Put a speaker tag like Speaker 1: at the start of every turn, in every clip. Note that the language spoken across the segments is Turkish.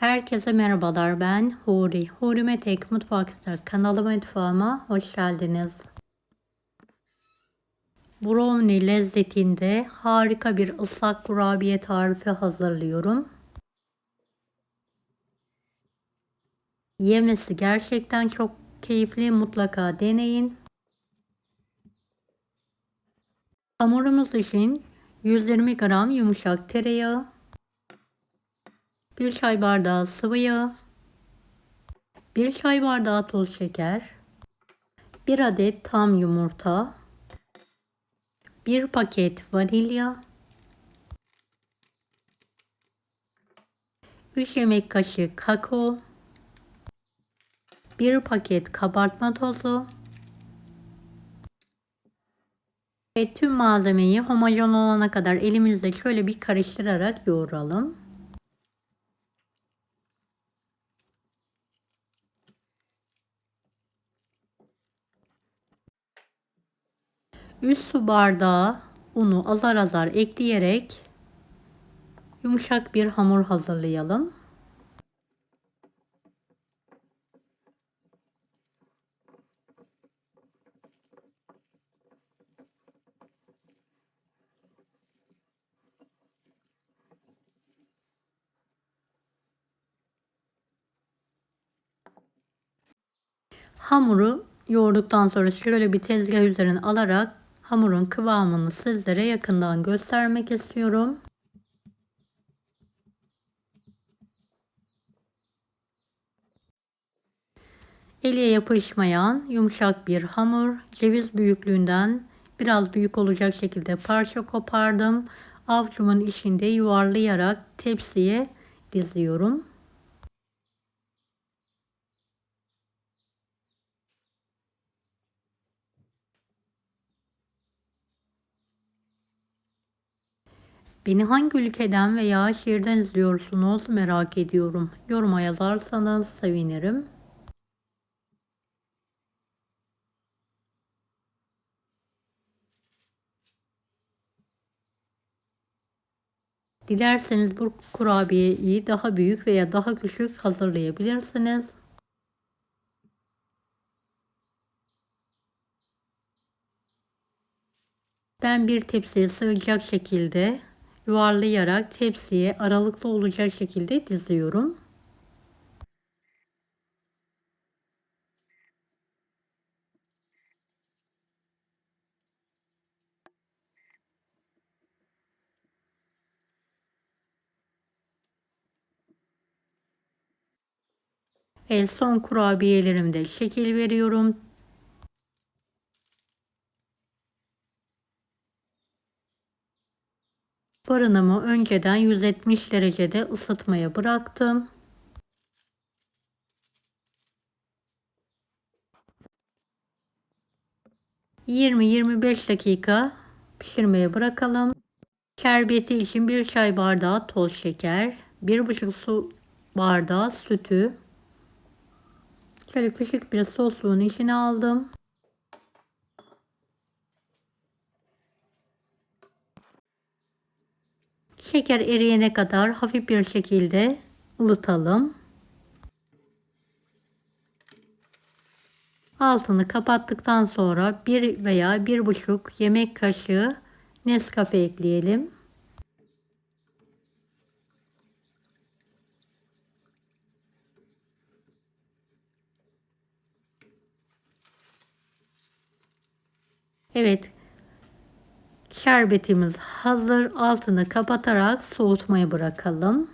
Speaker 1: Herkese merhabalar, ben Huri. Huri Tek Mutfak'ta kanalıma mutfağıma hoş geldiniz. Brownie lezzetinde harika bir ıslak kurabiye tarifi hazırlıyorum. Yemesi gerçekten çok keyifli, mutlaka deneyin. Hamurumuz için 120 gram yumuşak tereyağı, 1 çay bardağı sıvı yağ, 1 çay bardağı toz şeker, 1 adet tam yumurta, 1 paket vanilya, 3 yemek kaşığı kakao, 1 paket kabartma tozu ve tüm malzemeyi homojen olana kadar elimizle şöyle bir karıştırarak yoğuralım. Üst su bardağı unu azar azar ekleyerek yumuşak bir hamur hazırlayalım. Hamuru yoğurduktan sonra şöyle bir tezgah üzerine alarak hamurun kıvamını sizlere yakından göstermek istiyorum. Ele yapışmayan yumuşak bir hamur, ceviz büyüklüğünden biraz büyük olacak şekilde parça kopardım. Avucumun içinde yuvarlayarak tepsiye diziyorum. Beni hangi ülkeden veya şehirden izliyorsunuz merak ediyorum. Yoruma yazarsanız sevinirim. Dilerseniz bu kurabiyeyi daha büyük veya daha küçük hazırlayabilirsiniz. Ben bir tepsiye sığacak şekilde yuvarlayarak tepsiye aralıklı olacak şekilde diziyorum. Son kurabiyelerimde şekil veriyorum. Fırınımı önceden 170 derecede ısıtmaya bıraktım. 20-25 dakika pişirmeye bırakalım. Şerbeti için 1 çay bardağı toz şeker, 1,5 su bardağı sütü şöyle küçük bir sosluğun içine aldım. Şeker eriyene kadar hafif bir şekilde ılıtalım. Altını kapattıktan sonra 1 veya 1,5 yemek kaşığı Nescafe ekleyelim. Evet, şerbetimiz hazır. Altını kapatarak soğutmaya bırakalım.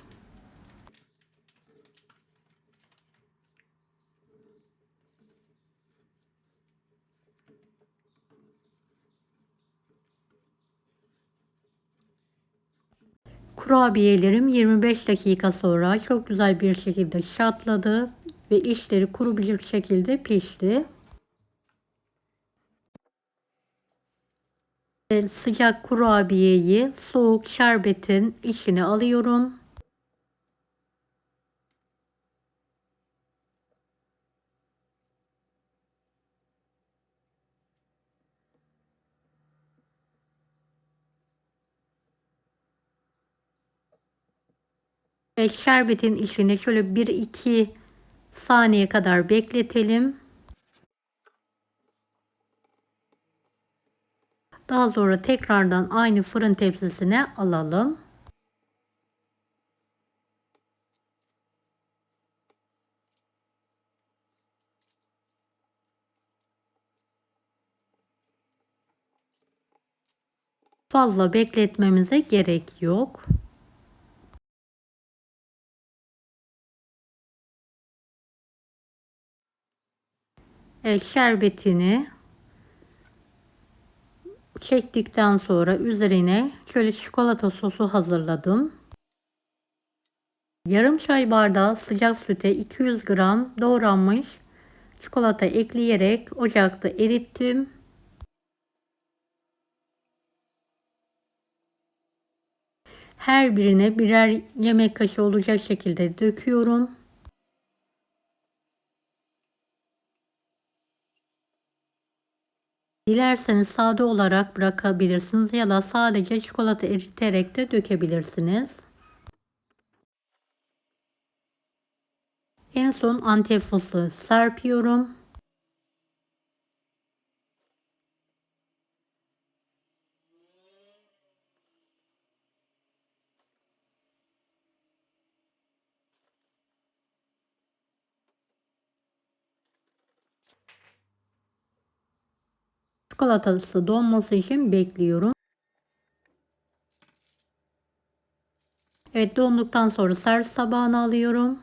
Speaker 1: Kurabiyelerim 25 dakika sonra çok güzel bir şekilde şatladı ve içleri kuru bir şekilde pişti. Ve sıcak kurabiyeyi soğuk şerbetin içine alıyorum. Şerbetin içine şöyle 1-2 saniye kadar bekletelim. Daha sonra tekrardan aynı fırın tepsisine alalım. Fazla bekletmemize gerek yok. Şerbetini çektikten sonra üzerine şöyle çikolata sosu hazırladım. Yarım çay bardağı sıcak süte 200 gram doğranmış çikolata ekleyerek ocakta erittim. Her birine birer yemek kaşığı olacak şekilde döküyorum. Dilerseniz sade olarak bırakabilirsiniz ya da sadece çikolata eriterek de dökebilirsiniz. En son Antep fıstığı serpiyorum. Çikolatası donması için bekliyorum. Evet, donduktan sonra servis tabağına alıyorum.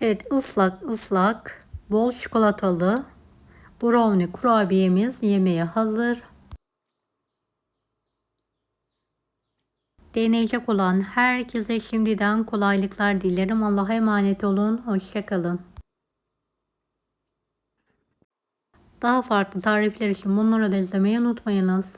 Speaker 1: Evet, ıslak ıslak bol çikolatalı brownie kurabiyemiz yemeğe hazır. Deneyecek olan herkese şimdiden kolaylıklar dilerim. Allah'a emanet olun. Hoşça kalın. Daha farklı tarifler için bunları da izlemeyi unutmayınız.